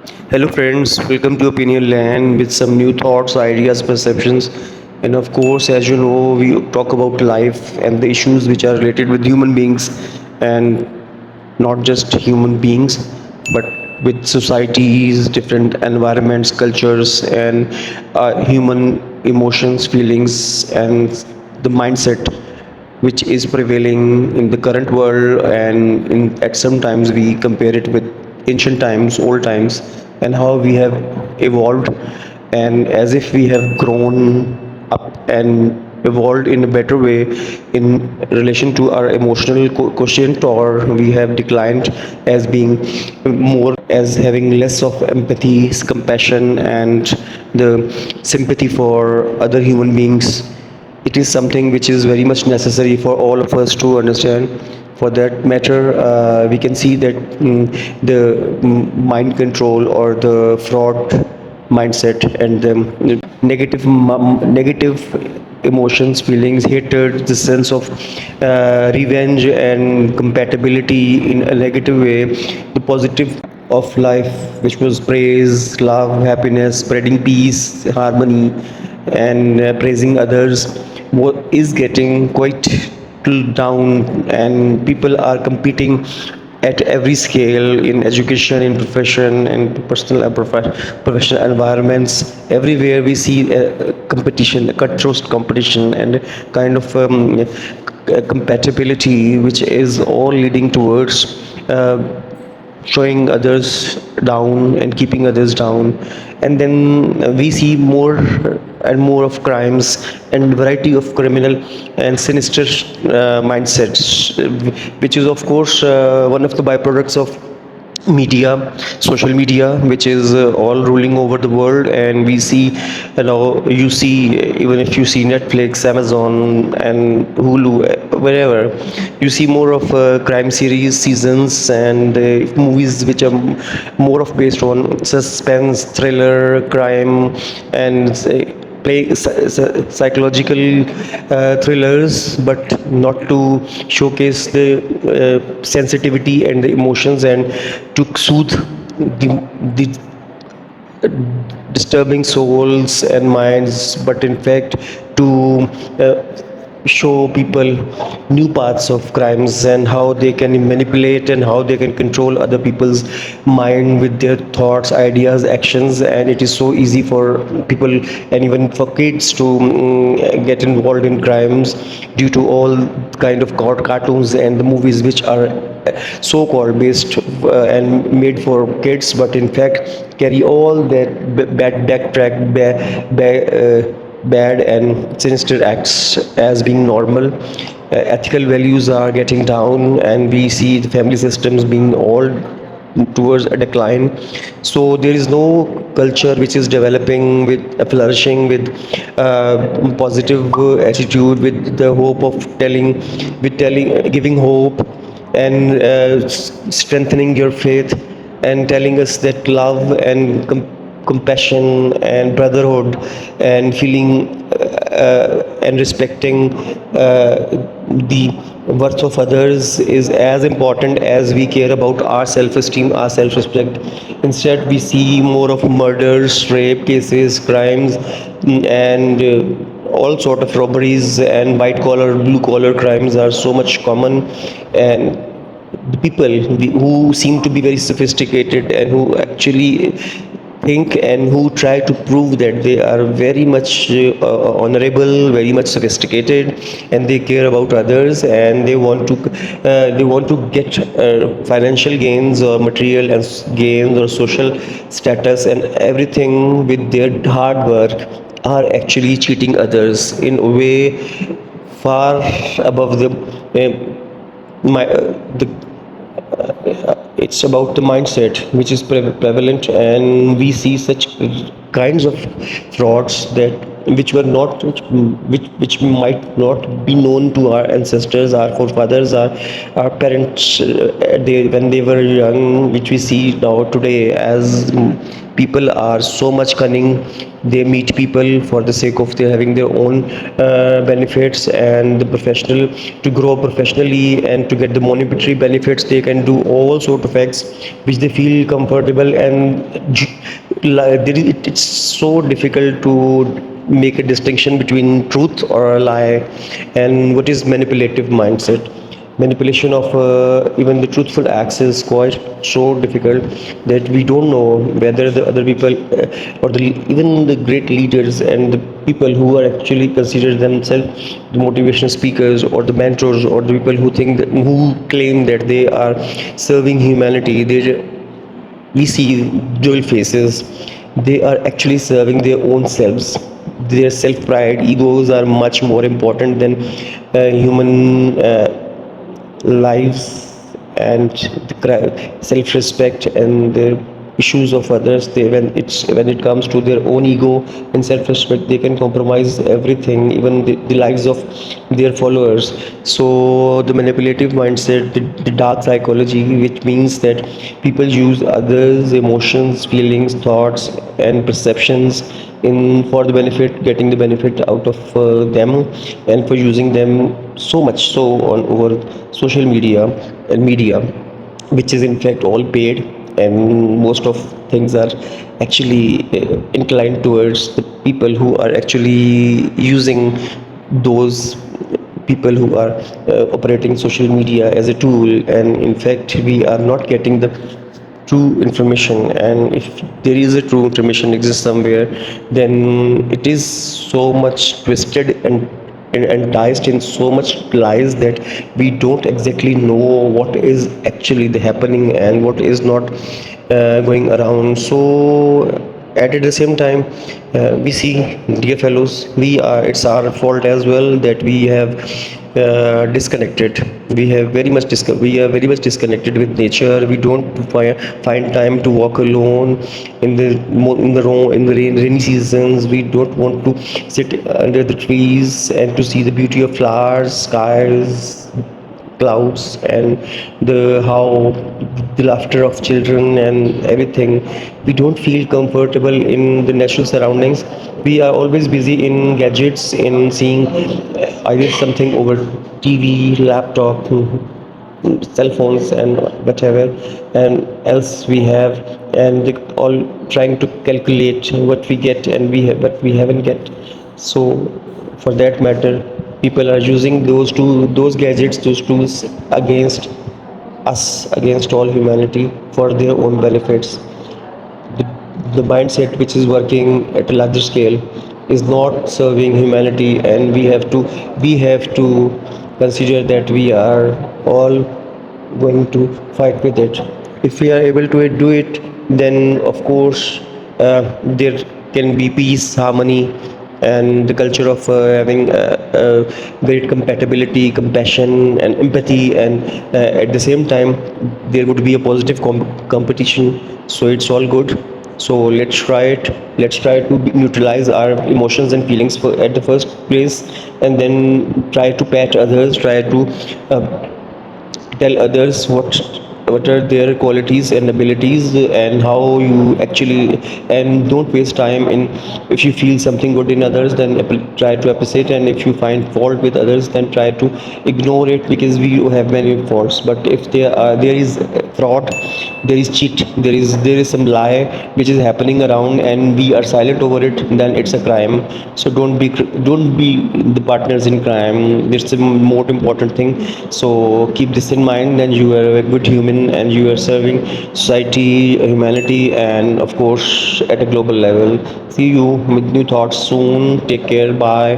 Hello, friends. Welcome to Opinion Land with some new thoughts, ideas, perceptions. And of course, as you know, we talk about life and the issues which are related with human beings and not just human beings, but with societies, different environments, cultures, and human emotions, feelings, and the mindset which is prevailing in the current world. And at some times we compare it with ancient times, old times, and how we have evolved, and as if we have grown up and evolved in a better way in relation to our emotional quotient, or we have declined as being more as having less of empathy, compassion, and the sympathy for other human beings. It is something which is very much necessary for all of us to understand. For that matter, we can see that the mind control or the fraud mindset and the negative emotions, feelings, hatred, the sense of revenge and compatibility in a negative way, the positive of life, which was praise, love, happiness, spreading peace, harmony, and praising others, is getting quite down, and people are competing at every scale in education, in profession, and personal and professional environments. Everywhere we see competition, cutthroat competition, and kind of compatibility, which is all leading towards showing others down and keeping others down. And then we see more and more of crimes and variety of criminal and sinister mindsets, which is of course one of the byproducts of media, social media, which is all ruling over the world. And we see, you see, even if you see Netflix, Amazon, and Hulu, wherever, you see more of crime series seasons and movies which are more of based on suspense, thriller, crime, and play psychological thrillers, but not to showcase the sensitivity and the emotions, and to soothe the disturbing souls and minds, but in fact to show people new paths of crimes and how they can manipulate and how they can control other people's mind with their thoughts, ideas, actions. And it is so easy for people and even for kids to get involved in crimes due to all kind of cartoons and the movies which are so called based and made for kids, but in fact carry all that bad and sinister acts as being normal. Ethical values are getting down, and we see the family systems being all towards a decline. So there is no culture which is developing with flourishing with positive attitude, with the hope of giving hope and strengthening your faith, and telling us that love and compassion and brotherhood and feeling and respecting the worth of others is as important as we care about our self-esteem, our self-respect. Instead, we see more of murders, rape cases, crimes, and all sort of robberies, and white collar, blue collar crimes are so much common. And the people who seem to be very sophisticated and who actually think and who try to prove that they are very much honorable, very much sophisticated, and they care about others, and they want to get financial gains or material and gains or social status and everything with their hard work, are actually cheating others in a way far above the it's about the mindset which is prevalent. And we see such kinds of frauds that which were not which might not be known to our ancestors, our forefathers, our parents, when they were young, which we see now today as People are so much cunning. They meet people for the sake of their having their own benefits, and the professional, to grow professionally and to get the monetary benefits, they can do all sort of acts which they feel comfortable. And it's so difficult to make a distinction between truth or a lie. And what is manipulative mindset? Manipulation of even the truthful acts is quite so difficult that we don't know whether the other people or even the great leaders and the people who are actually consider themselves the motivational speakers or the mentors or the people who think that, who claim that they are serving humanity, we see dual faces. They are actually serving their own selves. Their self pride, egos are much more important than human lives and the self-respect and the issues of others. They, when it comes to their own ego and self-respect, they can compromise everything, even the lives of their followers. So the manipulative mindset, the dark psychology, which means that people use others emotions, feelings, thoughts and perceptions in for the benefit, getting the benefit out of them, and for using them so much so on over social media and media, which is in fact all paid. And most of things are actually inclined towards the people who are actually using those people who are operating social media as a tool. And in fact we are not getting the true information. And if there is a true information exists somewhere, then it is so much twisted and diced in so much lies that we don't exactly know what is actually the happening and what is not going around. So at the same time, we see, dear fellows, we are, it's our fault as well that we have disconnected. We are very much disconnected with nature. We don't find time to walk alone in the rainy seasons. We don't want to sit under the trees and to see the beauty of flowers, skies, clouds, and the how the laughter of children and everything. We don't feel comfortable in the natural surroundings. We are always busy in gadgets, in seeing either something over TV, laptop, cell phones and whatever and else we have, and they all trying to calculate what we get and but we haven't get. So for that matter, people are using those gadgets, those tools against us, against all humanity for their own benefits. The mindset which is working at a larger scale is not serving humanity, and we have to consider that we are all going to fight with it. If we are able to do it, then of course there can be peace, harmony, and the culture of having great compatibility, compassion, and empathy. And at the same time, there would be a positive competition. So it's all good. So let's try it. Let's try to neutralize our emotions and feelings at the first place, and then try to pat others. Try to tell others what are their qualities and abilities and how you actually, and don't waste time in, if you feel something good in others, then try to appreciate, and if you find fault with others, then try to ignore it, because we have many faults. But if there is fraud, there is cheat, there is some lie which is happening around and we are silent over it, then it's a crime. So don't be the partners in crime. It's the more important thing. So keep this in mind, and you are a good human and you are serving society, humanity, and of course at a global level. See you with new thoughts soon. Take care. Bye.